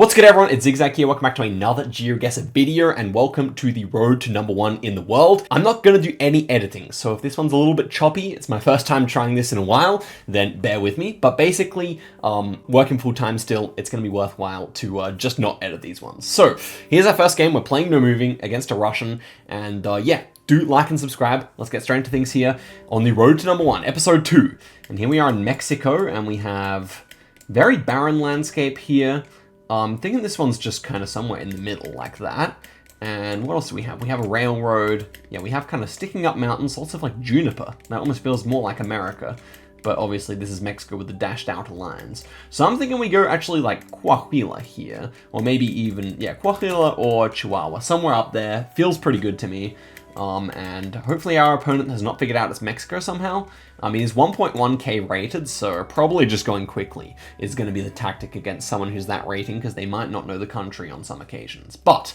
What's good everyone, it's Zigzag here, welcome back to another Geoguessr video and welcome to the road to #1 in the world. I'm not going to do any editing, so if this one's a little bit choppy, it's my first time trying this in a while, then bear with me. But basically, working full time still, it's going to be worthwhile to just not edit these ones. So here's our first game, we're playing No Moving against a Russian, and yeah, do like and subscribe. Let's get straight into things here on the road to #1, episode 2. And here we are in Mexico, and we have very barren landscape here. I'm thinking this one's just kind of somewhere in the middle like that. And what else do we have? We have a railroad. Yeah, we have kind of sticking up mountains, lots of like juniper. That almost feels more like America. But obviously this is Mexico with the dashed outer lines. So I'm thinking we go actually like Coahuila here. Or maybe even, yeah, Coahuila or Chihuahua. Somewhere up there. Feels pretty good to me. And hopefully our opponent has not figured out it's Mexico somehow. He's 1.1k rated, so probably just going quickly is going to be the tactic against someone who's that rating, because they might not know the country on some occasions. But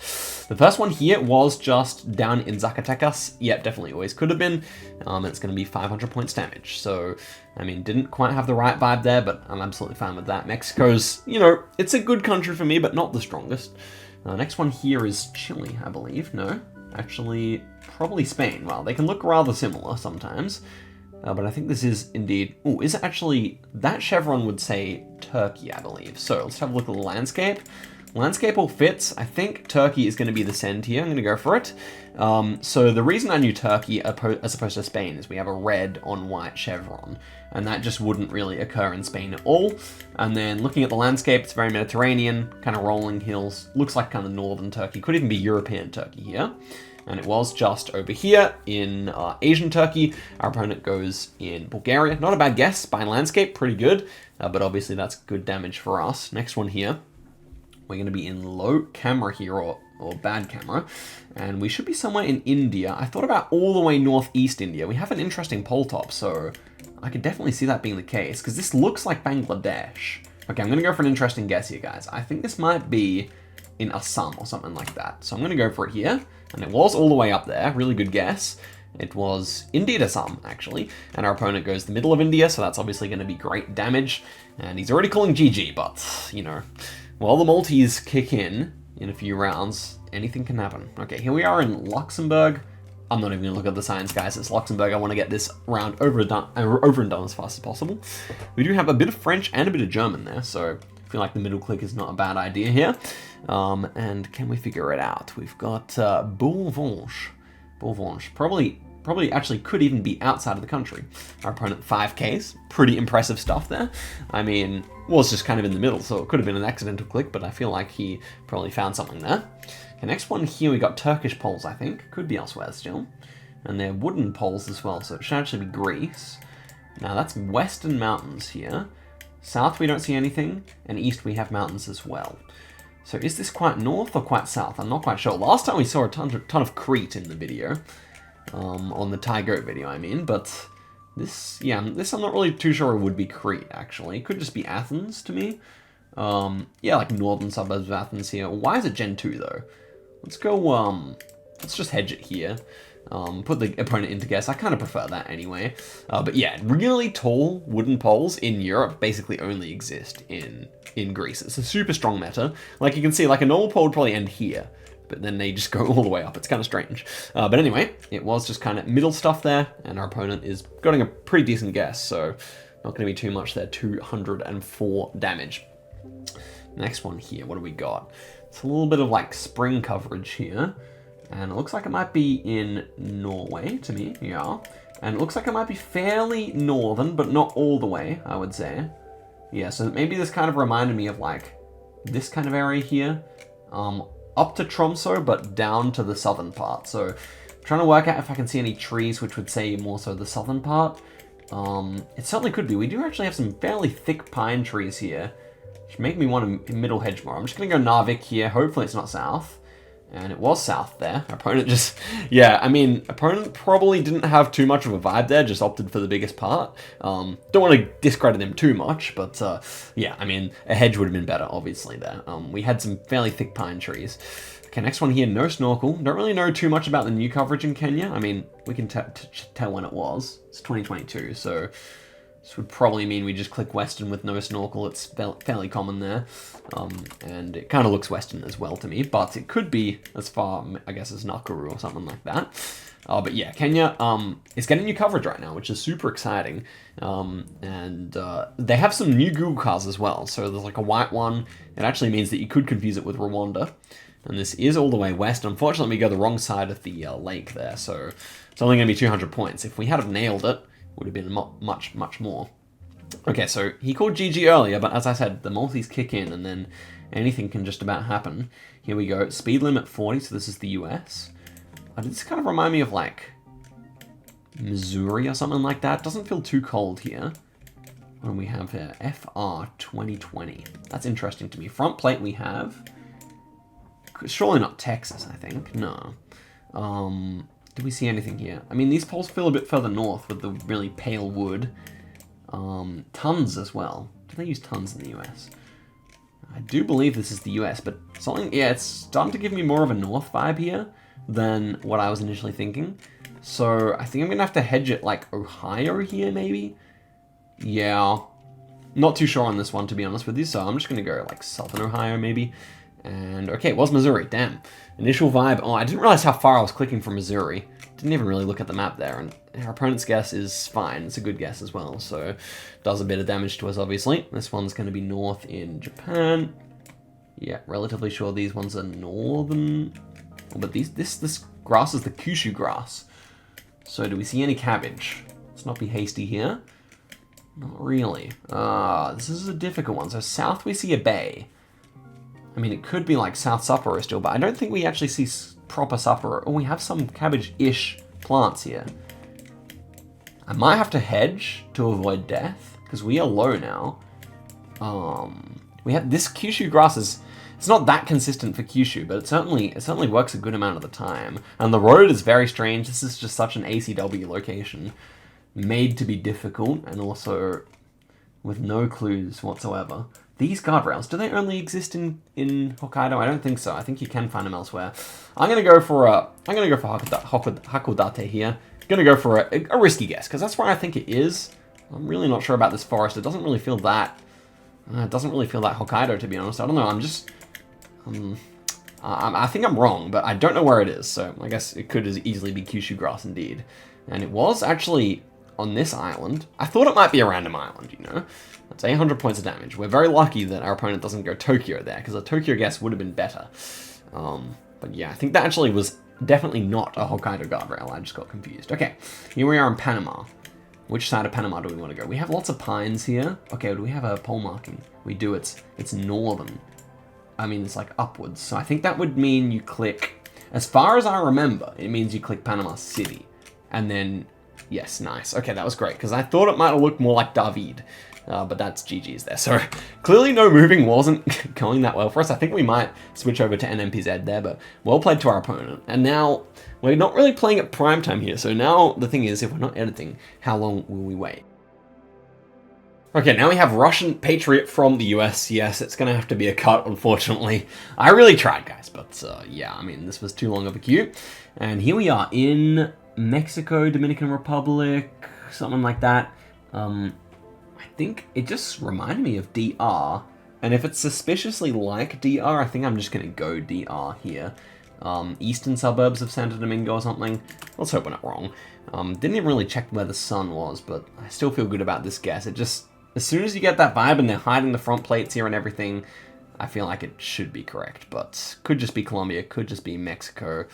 the first one here was just down in Zacatecas. Yep, definitely always could have been. It's going to be 500 points damage. So, didn't quite have the right vibe there, but I'm absolutely fine with that. Mexico's, it's a good country for me, but not the strongest. Next one here is Chile, I believe. No, actually, probably Spain. Well, they can look rather similar sometimes. But I think this is indeed... Oh, is it actually... That chevron would say Turkey, I believe. So let's have a look at the landscape. Landscape all fits. I think Turkey is going to be the send here. I'm going to go for it. So the reason I knew Turkey as opposed to Spain is we have a red on white chevron. And that just wouldn't really occur in Spain at all. And then looking at the landscape, it's very Mediterranean, kind of rolling hills. Looks like kind of northern Turkey. Could even be European Turkey here. And it was just over here in Asian Turkey. Our opponent goes in Bulgaria. Not a bad guess by landscape, pretty good. But obviously that's good damage for us. Next one here. We're going to be in low camera here, or bad camera. And we should be somewhere in India. I thought about all the way northeast India. We have an interesting pole top, so I could definitely see that being the case. Because this looks like Bangladesh. Okay, I'm going to go for an interesting guess here, guys. I think this might be in Assam or something like that. So I'm going to go for it here. And it was all the way up there. Really good guess. It was indeed Assam, actually. And our opponent goes the middle of India, so that's obviously going to be great damage. And he's already calling GG, but, while the multis kick in a few rounds, anything can happen. Okay, here we are in Luxembourg. I'm not even going to look at the signs, guys. It's Luxembourg. I want to get this round over and done as fast as possible. We do have a bit of French and a bit of German there, so I feel like the middle click is not a bad idea here. And can we figure it out? We've got Bourvanche. Probably actually could even be outside of the country. Our opponent 5Ks. Pretty impressive stuff there. Was just kind of in the middle, so it could have been an accidental click, but I feel like he probably found something there. Okay, next one here, we got Turkish poles, I think. Could be elsewhere still. And they're wooden poles as well, so it should actually be Greece. Now that's Western Mountains here. South we don't see anything, and east we have mountains as well. So is this quite north or quite south? I'm not quite sure. Last time we saw a ton of Crete in the video. On the Thai goat video, but this I'm not really too sure it would be Crete, actually. It could just be Athens to me. Yeah, like northern suburbs of Athens here. Why is it Gen 2 though? Let's go, let's just hedge it here. Put the opponent into guess. I kind of prefer that anyway. But yeah, really tall wooden poles in Europe basically only exist in Greece. It's a super strong meta. Like you can see, like a normal pole would probably end here, but then they just go all the way up. It's kind of strange. But anyway, it was just kind of middle stuff there, and our opponent is getting a pretty decent guess, so not going to be too much there. 204 damage. Next one here, what do we got? It's a little bit of like spring coverage here. And it looks like it might be in Norway to me, yeah. And it looks like it might be fairly northern, but not all the way, I would say. Yeah, so maybe this kind of reminded me of like this kind of area here. Up to Tromsø, but down to the southern part. So I'm trying to work out if I can see any trees, which would say more so the southern part. It certainly could be. We do actually have some fairly thick pine trees here, which make me want to middle hedge more. I'm just going to go Narvik here. Hopefully it's not south. And it was south there. Our opponent just, opponent probably didn't have too much of a vibe there, just opted for the biggest part. Don't want to discredit him too much, but yeah, a hedge would have been better, obviously, there. We had some fairly thick pine trees. Okay, next one here, no snorkel. Don't really know too much about the new coverage in Kenya. We can tell when it was. It's 2022, so This would probably mean we just click Western with no snorkel. It's fairly common there. And it kind of looks Western as well to me, but it could be as far, I guess, as Nakuru or something like that. But yeah, Kenya is getting new coverage right now, which is super exciting. And they have some new Google cars as well. So there's like a white one. It actually means that you could confuse it with Rwanda. And this is all the way west. Unfortunately, we go the wrong side of the lake there, so it's only going to be 200 points. If we had have nailed it, it would have been much, much more. Okay, so he called GG earlier, but as I said, the multis kick in, and then anything can just about happen. Here we go. Speed limit 40, so this is the US. This kind of remind me of, like, Missouri or something like that. Doesn't feel too cold here. What do we have here? FR 2020. That's interesting to me. Front plate we have... Surely not Texas, I think. No. Do we see anything here? I mean, these poles feel a bit further north with the really pale wood. Tons as well. Do they use tons in the US? I do believe this is the US, but something... Yeah, it's starting to give me more of a north vibe here than what I was initially thinking. So I think I'm going to have to hedge it like Ohio here, maybe? Yeah. Not too sure on this one, to be honest with you, so I'm just going to go like Southern Ohio, maybe. And, okay, it was Missouri, damn. Initial vibe, oh, I didn't realize how far I was clicking from Missouri. Didn't even really look at the map there, and our opponent's guess is fine. It's a good guess as well, so does a bit of damage to us, obviously. This one's going to be north in Japan. Yeah, relatively sure these ones are northern. Oh, but this grass is the Kyushu grass. So do we see any cabbage? Let's not be hasty here. Not really. This is a difficult one. So south we see a bay. I mean, it could be like South Sapporo still, but I don't think we actually see proper Sapporo. Oh, we have some cabbage-ish plants here. I might have to hedge to avoid death, because we are low now. We have this Kyushu grass is... It's not that consistent for Kyushu, but it certainly works a good amount of the time. And the road is very strange. This is just such an ACW location. Made to be difficult, and also with no clues whatsoever. These guardrails, do they only exist in Hokkaido? I don't think so. I think you can find them elsewhere. I'm gonna go for Hakodate here. Gonna go for a risky guess, because that's where I think it is. I'm really not sure about this forest. It doesn't really feel that. It doesn't really feel that Hokkaido, to be honest. I don't know. I'm just. I think I'm wrong, but I don't know where it is. So I guess it could as easily be Kyushu grass indeed. And it was actually on this island. I thought it might be a random island, you know. That's 800 points of damage. We're very lucky that our opponent doesn't go Tokyo there, because a Tokyo guess would have been better. But yeah, I think that actually was definitely not a Hokkaido guardrail. I just got confused. Okay, here we are in Panama. Which side of Panama do we want to go? We have lots of pines here. Okay, do we have a pole marking? We do. It's northern. I mean, it's like upwards. So I think that would mean you click, as far as I remember, it means you click Panama City. And then, yes, nice. Okay, that was great, because I thought it might have looked more like David. But that's GG's there. So clearly no moving wasn't going that well for us. I think we might switch over to NMPZ there, but well played to our opponent. And now we're not really playing at prime time here. So now the thing is, if we're not editing, how long will we wait? Okay, now we have Russian Patriot from the US. Yes, it's going to have to be a cut, unfortunately. I really tried, guys, but yeah, I mean, this was too long of a queue. And here we are in Mexico, Dominican Republic, something like that. I think it just reminded me of DR, and if it's suspiciously like DR, I think I'm just going to go DR here. Eastern suburbs of Santo Domingo or something. Let's hope we're not wrong. Didn't even really check where the sun was, but I still feel good about this guess. It just, as soon as you get that vibe and they're hiding the front plates here and everything, I feel like it should be correct, but could just be Colombia, could just be Mexico.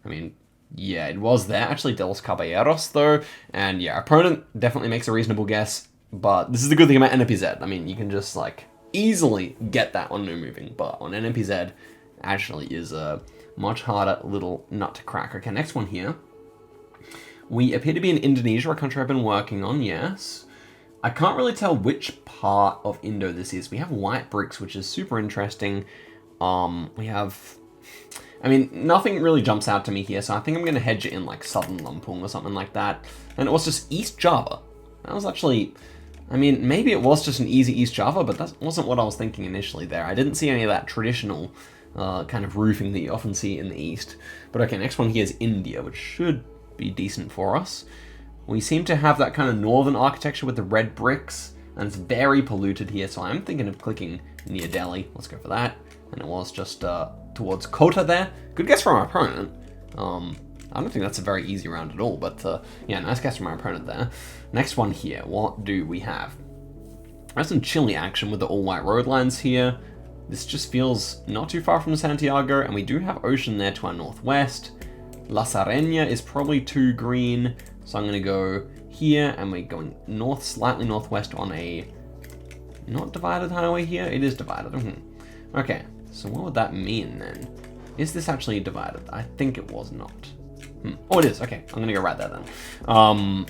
I mean, yeah, it was there. Actually, De Los Caballeros, though, and yeah, our opponent definitely makes a reasonable guess. But this is the good thing about NMPZ. I mean, you can just, like, easily get that on no moving. But on NMPZ, actually is a much harder little nut to crack. Okay, next one here. We appear to be in Indonesia, a country I've been working on, yes. I can't really tell which part of Indo this is. We have white bricks, which is super interesting. We have... I mean, nothing really jumps out to me here, so I think I'm going to hedge it in, like, southern Lampung or something like that. And it was just East Java. That was actually... I mean, maybe it was just an easy East Java, but that wasn't what I was thinking initially there. I didn't see any of that traditional kind of roofing that you often see in the East. But okay, next one here is India, which should be decent for us. We seem to have that kind of northern architecture with the red bricks, and it's very polluted here, so I'm thinking of clicking near Delhi. Let's go for that. And it was just towards Kota there. Good guess from our opponent. I don't think that's a very easy round at all, but yeah, nice guess from our opponent there. Next one here, what do we have? There's some chilly action with the all-white road lines here. This just feels not too far from Santiago, and we do have ocean there to our northwest. La Serena is probably too green, so I'm going to go here, and we're going north, slightly northwest on a not divided highway here. It is divided. Okay, so what would that mean then? Is this actually divided? I think it was not. Oh, it is. Okay, I'm going to go right there then.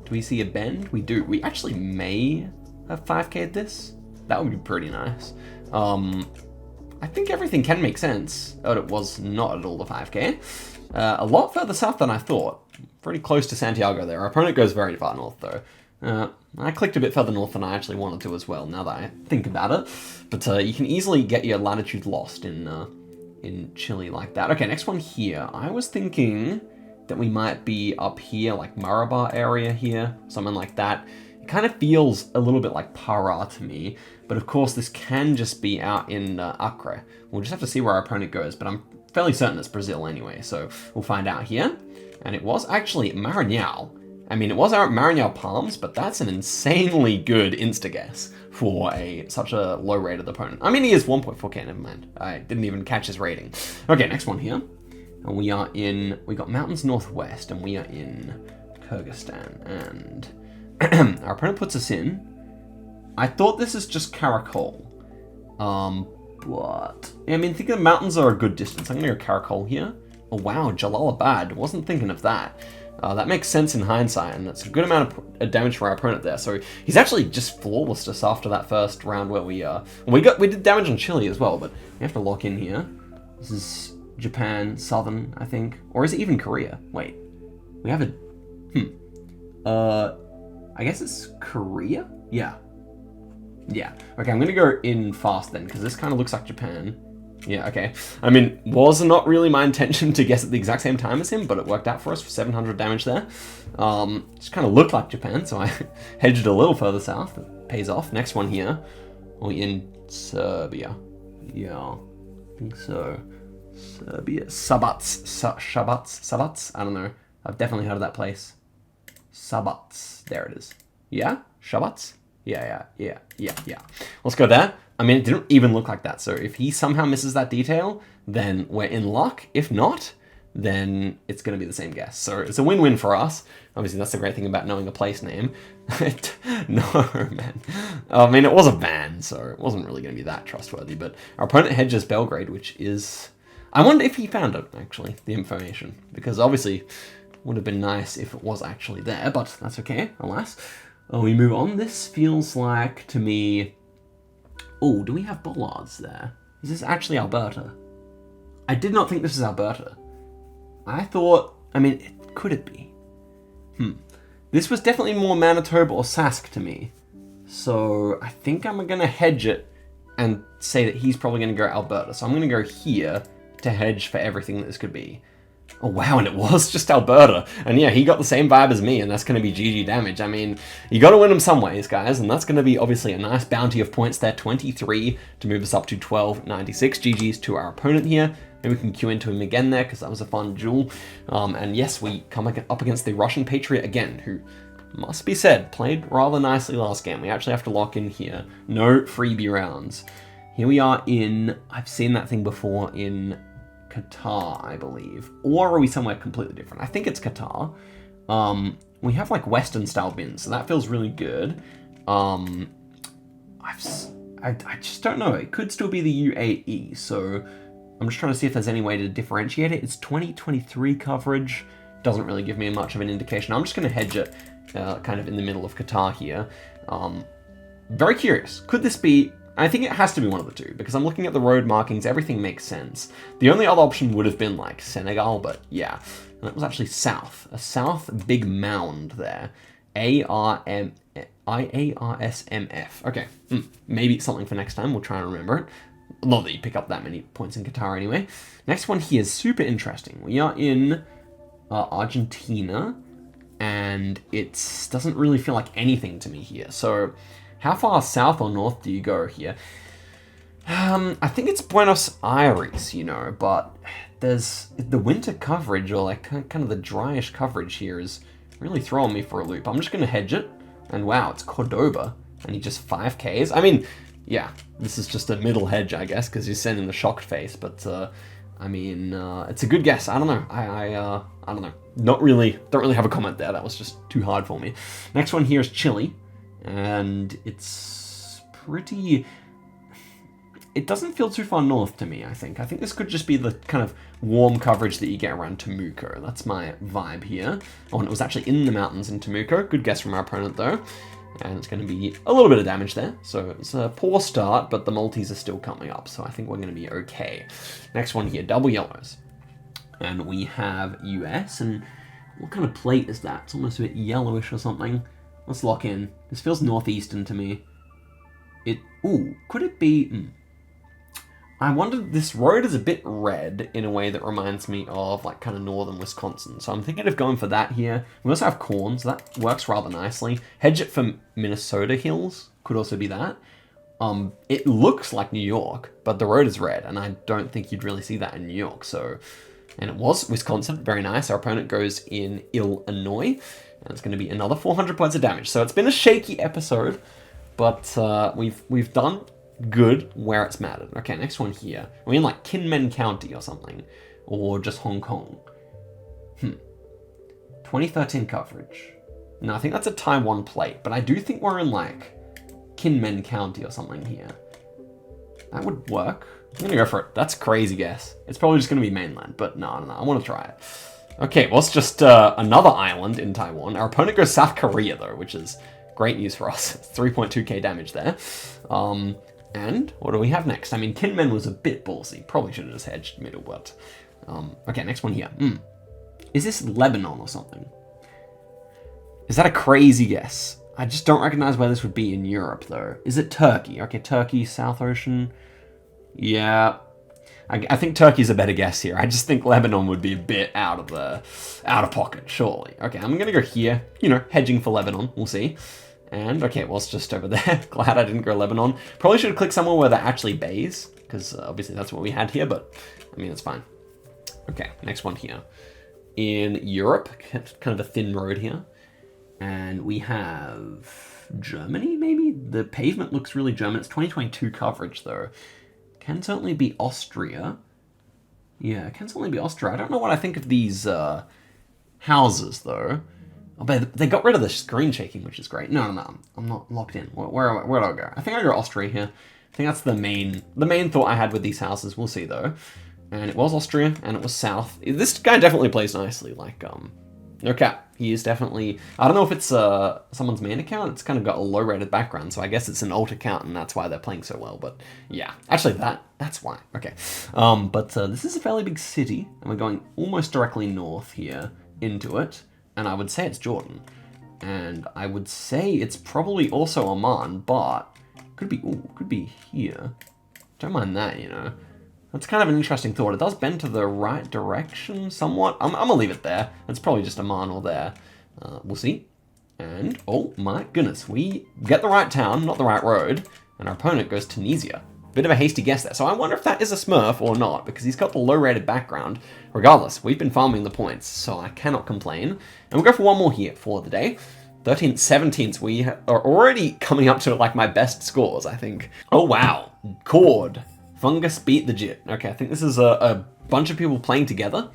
Do we see a bend? We do. We actually may have 5K'd this. That would be pretty nice. I think everything can make sense. Oh, it was not at all the 5K. A lot further south than I thought. Pretty close to Santiago there. Our opponent goes very far north though. I clicked a bit further north than I actually wanted to as well, now that I think about it. But you can easily get your latitude lost in Chile like that. Okay, next one here. I was thinking that we might be up here, like Marabar area here, something like that. It kind of feels a little bit like Para to me, but of course this can just be out in Acre. We'll just have to see where our opponent goes, but I'm fairly certain it's Brazil anyway, so we'll find out here. And it was actually Maranhão. I mean, it was our Maranhão Palms, but that's an insanely good insta-guess for such a low rated opponent. I mean, he is 1.4K, never mind. I didn't even catch his rating. Okay, next one here. And we got mountains northwest, and we are in Kyrgyzstan, and our opponent puts us in. I thought this is just Karakol, but I mean, think the mountains are a good distance. I'm gonna go Karakol here. Oh wow, Jalalabad. Wasn't thinking of that. That makes sense in hindsight, and that's a good amount of damage for our opponent there. So he's actually just flawless just after that first round where we did damage on Chile as well, but we have to lock in here. This is Japan, Southern, I think. Or is it even Korea? Wait. We have I guess it's Korea? Yeah. Yeah. Okay, I'm gonna go in fast then, because this kind of looks like Japan. Yeah, okay. I mean, was not really my intention to guess at the exact same time as him, but it worked out for us for 700 damage there. Just kind of looked like Japan, so I hedged a little further south. It pays off. Next one here. We're in Serbia. Yeah, I think so. Serbia. Sabats? I don't know. I've definitely heard of that place. Sabats. There it is. Yeah? Shabats? Yeah. Let's go there. I mean, it didn't even look like that, so if he somehow misses that detail, then we're in luck. If not, then it's going to be the same guess. So it's a win-win for us. Obviously, that's the great thing about knowing a place name. No, man. I mean, it was a van, so it wasn't really going to be that trustworthy, but our opponent hedges Belgrade, which is... I wonder if he found it, actually, the information, because obviously it would have been nice if it was actually there, but that's okay, alas. We move on. This feels like, to me... Oh, do we have bollards there? Is this actually Alberta? I did not think this is Alberta. I thought... I mean, could it be? This was definitely more Manitoba or Sask to me. So I think I'm going to hedge it and say that he's probably going to go Alberta. So I'm going to go here to hedge for everything that this could be. Oh wow, and it was just Alberta. And yeah, he got the same vibe as me, and that's going to be GG damage. I mean, you got to win them some ways, guys, and that's going to be obviously a nice bounty of points there, 23 to move us up to 1296. GG's to our opponent here. Maybe we can queue into him again there, because that was a fun duel. And yes, we come up against the Russian Patriot again, who, must be said, played rather nicely last game. We actually have to lock in here. No freebie rounds. Here we are in, I've seen that thing before, in Qatar, I believe. Or are we somewhere completely different? I think it's Qatar. We have like Western style bins, so that feels really good. I just don't know. It could still be the UAE, so I'm just trying to see if there's any way to differentiate it. It's 2023 coverage. Doesn't really give me much of an indication. I'm just going to hedge it kind of in the middle of Qatar here. Very curious. Could this be... I think it has to be one of the two, because I'm looking at the road markings, everything makes sense. The only other option would have been like Senegal, but yeah. And that was actually south. A south big mound there. IARSMF. Okay, maybe something for next time, we'll try and remember it. Not that you pick up that many points in Qatar anyway. Next one here is super interesting. We are in Argentina. and it doesn't really feel like anything to me here. So how far south or north do you go here? I think it's Buenos Aires, you know, but there's the winter coverage, or like kind of the dryish coverage here is really throwing me for a loop. I'm just going to hedge it, and wow, it's Cordoba, and he just 5Ks. I mean, yeah, this is just a middle hedge, I guess, because he's sending the shocked face, but I mean, it's a good guess. I don't know. I don't know. Don't really have a comment there. That was just too hard for me. Next one here is Chile, and it's pretty... It doesn't feel too far north to me, I think. I think this could just be the kind of warm coverage that you get around Temuco. That's my vibe here. Oh, and it was actually in the mountains in Temuco. Good guess from our opponent, though. And it's going to be a little bit of damage there. So it's a poor start, but the multis are still coming up. So I think we're going to be okay. Next one here, double yellows. And we have US. And what kind of plate is that? It's almost a bit yellowish or something. Let's lock in. This feels northeastern to me. Ooh, could it be... I wonder, this road is a bit red in a way that reminds me of like kind of northern Wisconsin. So I'm thinking of going for that here. We also have corn, so that works rather nicely. Hedge it for Minnesota hills, could also be that. It looks like New York, but the road is red, and I don't think you'd really see that in New York. So, and it was Wisconsin, very nice. Our opponent goes in Illinois, and it's going to be another 400 points of damage. So it's been a shaky episode, but we've done good where it's mattered. Okay, next one here. Are we in like Kinmen County or something? Or just Hong Kong? 2013 coverage. No, I think that's a Taiwan plate, but I do think we're in like Kinmen County or something here. That would work. I'm gonna go for it. That's a crazy guess. It's probably just gonna be mainland, but no, I want to try it. Okay, well, it's just another island in Taiwan. Our opponent goes South Korea though, which is great news for us. It's 3.2k damage there. And what do we have next? I mean, Kinmen was a bit ballsy. Probably should have just hedged middle, but... okay, next one here. Is this Lebanon or something? Is that a crazy guess? I just don't recognize where this would be in Europe, though. Is it Turkey? Okay, Turkey, South Ocean. Yeah. I think Turkey's a better guess here. I just think Lebanon would be a bit out of pocket, surely. Okay, I'm going to go here. You know, hedging for Lebanon. We'll see. And, okay, well, it's just over there. Glad I didn't go Lebanon. Probably should have clicked somewhere where they're actually bays, because obviously that's what we had here, but, I mean, it's fine. Okay, next one here. In Europe, kind of a thin road here. And we have Germany, maybe? The pavement looks really German. It's 2022 coverage, though. Can certainly be Austria. Yeah, it can certainly be Austria. I don't know what I think of these houses, though. Oh, but they got rid of the screen shaking, which is great. No, I'm not locked in. Where do I go? I think I go Austria here. I think that's the main thought I had with these houses. We'll see, though. And it was Austria, and it was south. This guy definitely plays nicely. Like, no cap. He is definitely... I don't know if it's someone's main account. It's kind of got a low-rated background, so I guess it's an alt account, and that's why they're playing so well. But, yeah. Actually, that's why. Okay. But this is a fairly big city, and we're going almost directly north here into it. And I would say it's Jordan. And I would say it's probably also Oman, but could be here. Don't mind that, you know. That's kind of an interesting thought. It does bend to the right direction somewhat. I'm gonna leave it there. It's probably just Oman or there. We'll see. And, oh my goodness, we get the right town, not the right road, and our opponent goes Tunisia. Bit of a hasty guess there. So I wonder if that is a Smurf or not, because he's got the low-rated background. Regardless, we've been farming the points, so I cannot complain. And we'll go for one more here for the day. 13th, 17th, we are already coming up to like my best scores, I think. Oh wow, Cord. Fungus beat the Jit. Okay, I think this is a bunch of people playing together.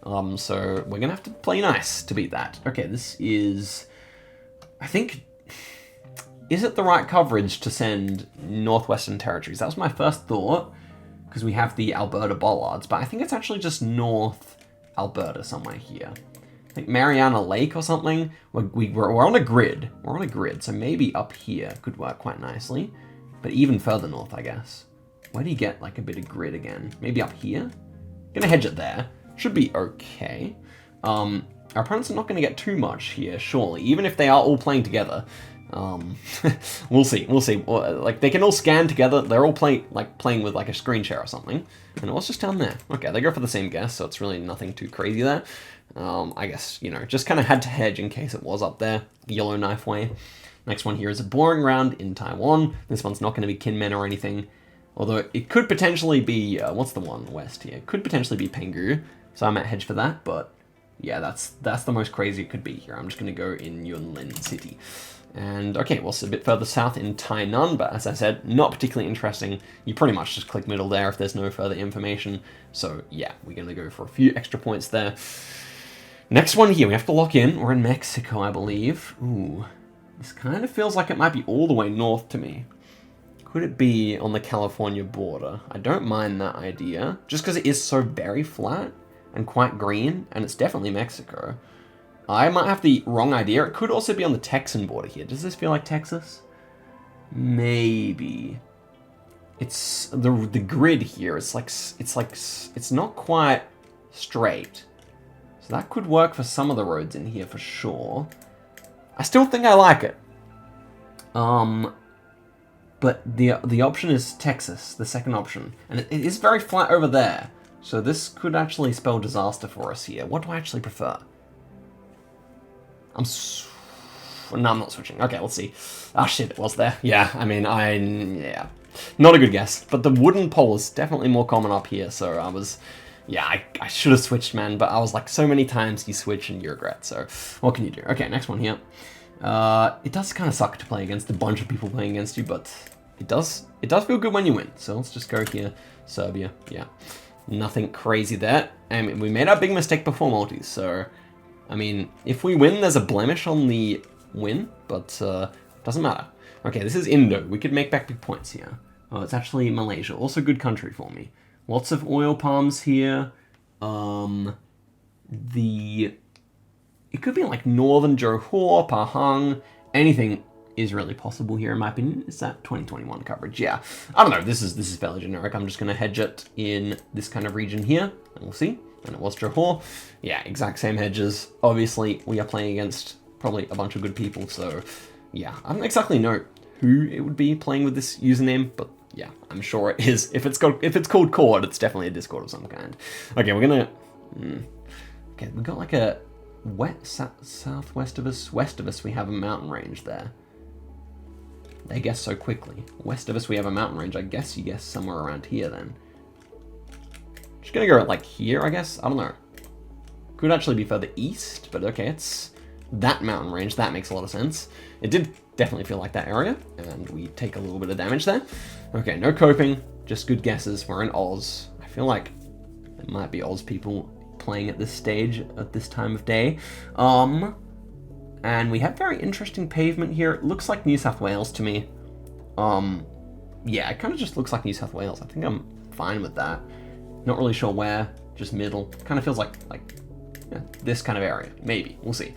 So we're gonna have to play nice to beat that. Okay, this is, I think, is it the right coverage to send Northwestern Territories? That was my first thought, because we have the Alberta bollards, but I think it's actually just North Alberta somewhere here. I think Mariana Lake or something. We're on a grid. We're on a grid, so maybe up here could work quite nicely, but even further north, I guess. Where do you get like a bit of grid again? Maybe up here? Gonna hedge it there. Should be okay. Our opponents are not gonna get too much here, surely. Even if they are all playing together, We'll see. We'll see. Like, they can all scan together. They're all playing with like a screen share or something. And it was just down there. Okay, they go for the same guess, so it's really nothing too crazy there. I guess, you know, just kind of had to hedge in case it was up there. Yellowknife way. Next one here is a boring round in Taiwan. This one's not going to be Kinmen or anything. Although it could potentially be, what's the one west here? It could potentially be Penghu. So I might hedge for that, but yeah, that's the most crazy it could be here. I'm just going to go in Yunlin City. And okay, well, it's a bit further south in Tainan, but as I said, not particularly interesting. You pretty much just click middle there if there's no further information. So yeah, we're going to go for a few extra points there. Next one here, we have to lock in. We're in Mexico, I believe. Ooh, this kind of feels like it might be all the way north to me. Could it be on the California border? I don't mind that idea, just because it is so very flat and quite green, and it's definitely Mexico. I might have the wrong idea. It could also be on the Texan border here. Does this feel like Texas? Maybe. It's the grid here. It's not quite straight. So that could work for some of the roads in here for sure. I still think I like it. But the option is Texas, the second option, and it is very flat over there. So this could actually spell disaster for us here. What do I actually prefer? No, I'm not switching. Okay, let's see. Ah, shit, it was there. Yeah, I mean, yeah. Not a good guess. But the wooden pole is definitely more common up here, so I should have switched, man, but I was like, so many times you switch and you regret, so what can you do? Okay, next one here. It does kind of suck to play against a bunch of people playing against you, but it does feel good when you win. So let's just go here. Serbia, yeah. Nothing crazy there. I mean, we made our big mistake before multis, so I mean, if we win, there's a blemish on the win, but doesn't matter. Okay, this is Indo. We could make back big points here. Oh, it's actually Malaysia. Also good country for me. Lots of oil palms here. It could be like northern Johor, Pahang. Anything is really possible here, in my opinion. Is that 2021 coverage? Yeah. I don't know. This is fairly generic. I'm just going to hedge it in this kind of region here, and we'll see. And it was Johor. Yeah, exact same hedges. Obviously, we are playing against probably a bunch of good people, so yeah. I don't exactly know who it would be playing with this username, but yeah, I'm sure it is. If it's called Cord, it's definitely a Discord of some kind. Okay, we're gonna... Okay, we got like a southwest of us. West of us, we have a mountain range there. They guess so quickly. West of us, we have a mountain range. I guess you guess somewhere around here then. Just gonna go like here, I guess. I don't know. Could actually be further east, but okay, it's that mountain range. That makes a lot of sense. It did definitely feel like that area, and we take a little bit of damage there. Okay, no coping, just good guesses. We're in Oz. I feel like there might be Oz people playing at this stage at this time of day. And we have very interesting pavement here. It looks like New South Wales to me. Yeah, it kind of just looks like New South Wales. I think I'm fine with that. Not really sure where, just middle. Kind of feels like yeah, this kind of area. Maybe, we'll see.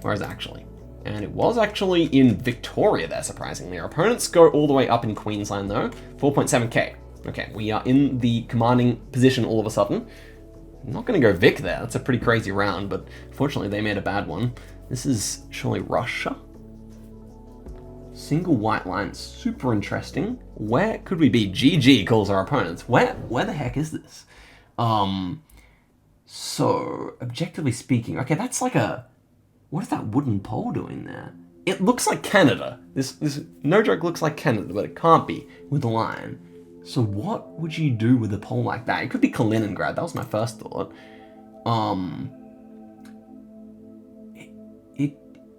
Where is it actually? And it was actually in Victoria there, surprisingly. Our opponents go all the way up in Queensland though. 4.7k. Okay, we are in the commanding position all of a sudden. I'm not going to go Vic there. That's a pretty crazy round, but fortunately they made a bad one. This is surely Russia. Single white line, super interesting. Where could we be? GG calls our opponents. Where the heck is this? So, objectively speaking, okay, that's like a... What is that wooden pole doing there? It looks like Canada. This no joke looks like Canada, but it can't be with the line. So what would you do with a pole like that? It could be Kaliningrad. That was my first thought.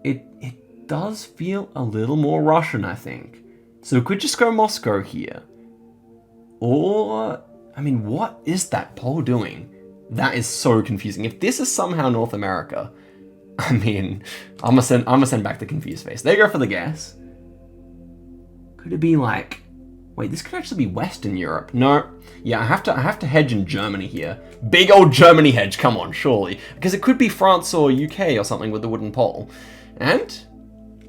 It does feel a little more Russian, I think. So it could just go Moscow here. Or, I mean, what is that pole doing? That is so confusing. If this is somehow North America, I mean, I'm gonna send back the confused face. They go for the guess. Could it be like... Wait, this could actually be Western Europe. No. Yeah, I have to hedge in Germany here. Big old Germany hedge, come on, surely. Because it could be France or UK or something with the wooden pole. And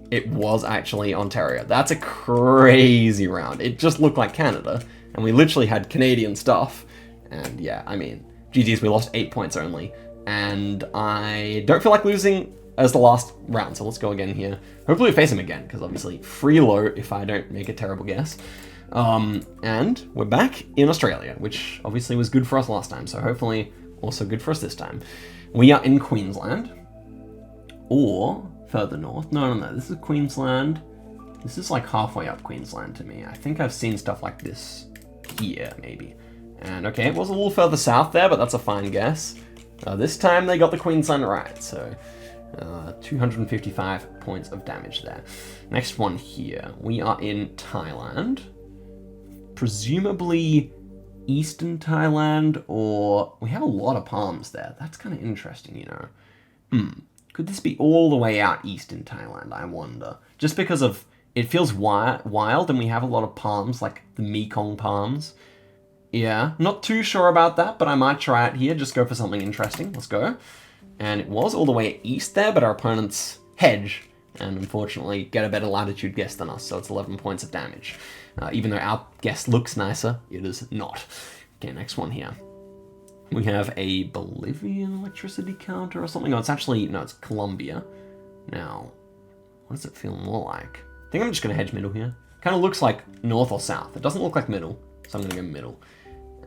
it was actually Ontario. That's a crazy round. It just looked like Canada. And we literally had Canadian stuff. And yeah, I mean, GG's, we lost 8 points only. And I don't feel like losing as the last round, so let's go again here. Hopefully we face him again, because obviously free low if I don't make a terrible guess. And we're back in Australia, which obviously was good for us last time, so hopefully also good for us this time. We are in Queensland, or further north. No, this is Queensland. This is like halfway up Queensland to me. I think I've seen stuff like this here, maybe. And okay, it was a little further south there, but that's a fine guess. This time they got the Queensland right, so 255 points of damage there. Next one here, we are in Thailand. Presumably Eastern Thailand, or we have a lot of palms there. That's kind of interesting, you know. Could this be all the way out east in Thailand, I wonder? Just because of, it feels wild and we have a lot of palms, like the Mekong palms. Yeah, not too sure about that, but I might try it here. Just go for something interesting. Let's go. And it was all the way east there, but our opponents hedge and unfortunately get a better latitude guess than us, so it's 11 points of damage. Even though our guess looks nicer, it is not. Okay, next one here. We have a Bolivian electricity counter or something. Oh, it's actually, no, it's Colombia. Now, what does it feel more like? I think I'm just going to hedge middle here. Kind of looks like north or south. It doesn't look like middle, so I'm going to go middle.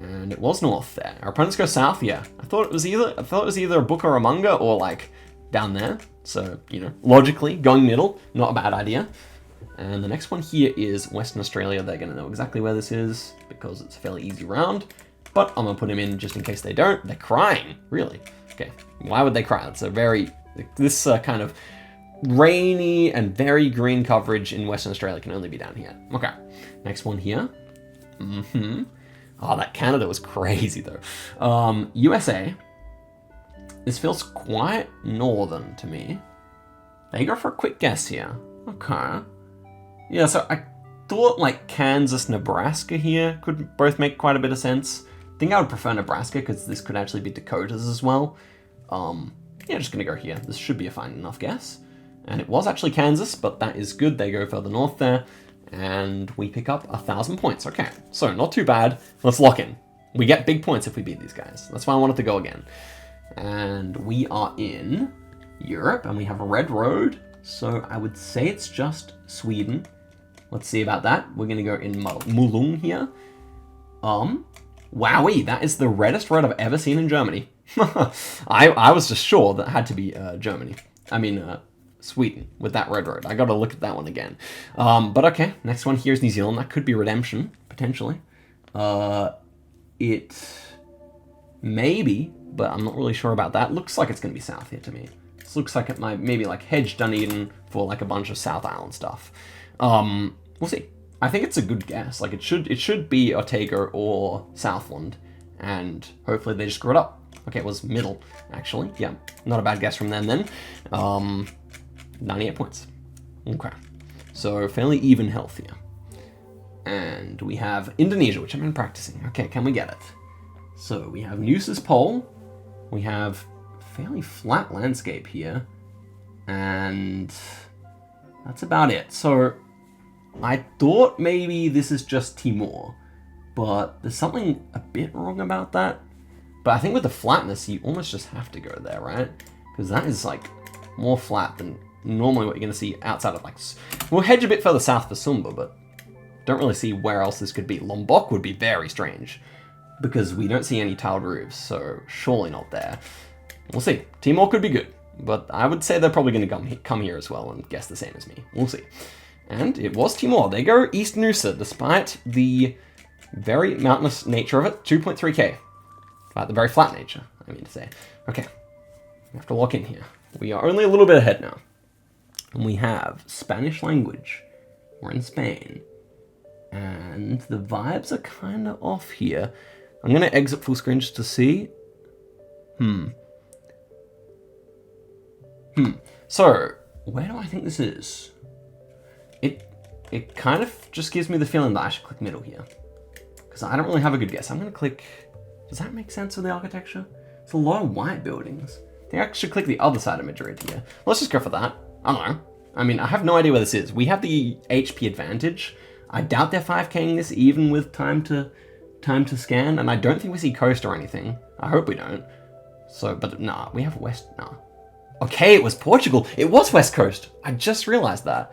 And it was north there. Our opponents go south, yeah. I thought it was either a book or a manga or like down there. So, you know, logically, going middle, not a bad idea. And the next one here is Western Australia. They're going to know exactly where this is because it's a fairly easy round. But I'm going to put him in just in case they don't. They're crying, really. Okay, why would they cry? It's a very, this kind of rainy and very green coverage in Western Australia can only be down here. Okay, next one here. Oh, that Canada was crazy though. USA. This feels quite northern to me. They go for a quick guess here. Okay. Yeah, so I thought like Kansas, Nebraska here could both make quite a bit of sense. I think I would prefer Nebraska because this could actually be Dakotas as well. Yeah, just gonna go here. This should be a fine enough guess. And it was actually Kansas, but that is good. They go further north there. And we pick up 1,000 points. Okay, so not too bad. Let's lock in. We get big points if we beat these guys. That's why I wanted to go again. And we are in Europe, and we have a red road. So I would say it's just Sweden. Let's see about that. We're gonna go in Mulung here. Wowee, that is the reddest road I've ever seen in Germany. I was just sure that had to be Germany. I mean, Sweden with that red road. I gotta look at that one again. But okay, next one here is New Zealand. That could be Redemption, potentially. It may be, but I'm not really sure about that. Looks like it's gonna be south here to me. This looks like it might maybe like hedge Dunedin for like a bunch of South Island stuff. We'll see. I think it's a good guess. Like it should be Otago or Southland, and hopefully they just screw it up. Okay, it was middle, actually. Yeah, not a bad guess from them then. 98 points. Okay, so fairly even health here. And we have Indonesia, which I've been practicing. Okay, can we get it? So we have Noosa's Pole. We have fairly flat landscape here. And that's about it. So I thought maybe this is just Timor, but there's something a bit wrong about that. But I think with the flatness, you almost just have to go there, right? Because that is like more flat than normally what you're going to see outside of like... We'll hedge a bit further south for Sumba, but don't really see where else this could be. Lombok would be very strange because we don't see any tiled roofs, so surely not there. We'll see. Timor could be good, but I would say they're probably going to come here as well and guess the same as me. We'll see. And it was Timor. They go East Noosa, despite the very mountainous nature of it. 2.3k. Despite the very flat nature, I mean to say. Okay, we have to lock in here. We are only a little bit ahead now. And we have Spanish language. We're in Spain. And the vibes are kind of off here. I'm going to exit full screen just to see. So, where do I think this is? It kind of just gives me the feeling that I should click middle here. Because I don't really have a good guess. I'm going to click... Does that make sense with the architecture? It's a lot of white buildings. I think I should click the other side of Madrid here. Let's just go for that. I don't know. I mean, I have no idea where this is. We have the HP advantage. I doubt they're 5K'ing this even with time to scan. And I don't think we see coast or anything. I hope we don't. So, but nah, we have west... Nah. Okay, it was Portugal. It was West Coast. I just realized that.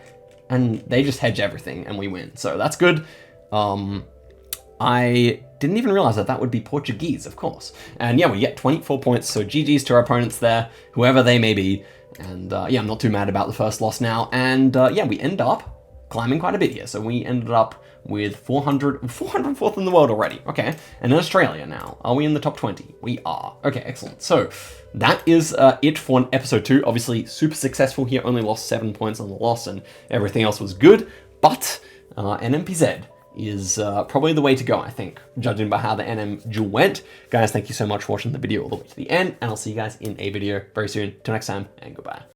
And they just hedge everything and we win. So that's good. I didn't even realize that that would be Portuguese, of course. And yeah, we get 24 points. So GG's to our opponents there, whoever they may be. And yeah, I'm not too mad about the first loss now. And yeah, we end up climbing quite a bit here. So we ended up with 404th in the world already. Okay, and in Australia now. Are we in the top 20? We are. Okay, excellent. So that is it for episode 2. Obviously, super successful here. Only lost 7 points on the loss and everything else was good. But NMPZ is probably the way to go, I think, judging by how the NM duel went. Guys, thank you so much for watching the video all the way to the end, and I'll see you guys in a video very soon. Till next time, and goodbye.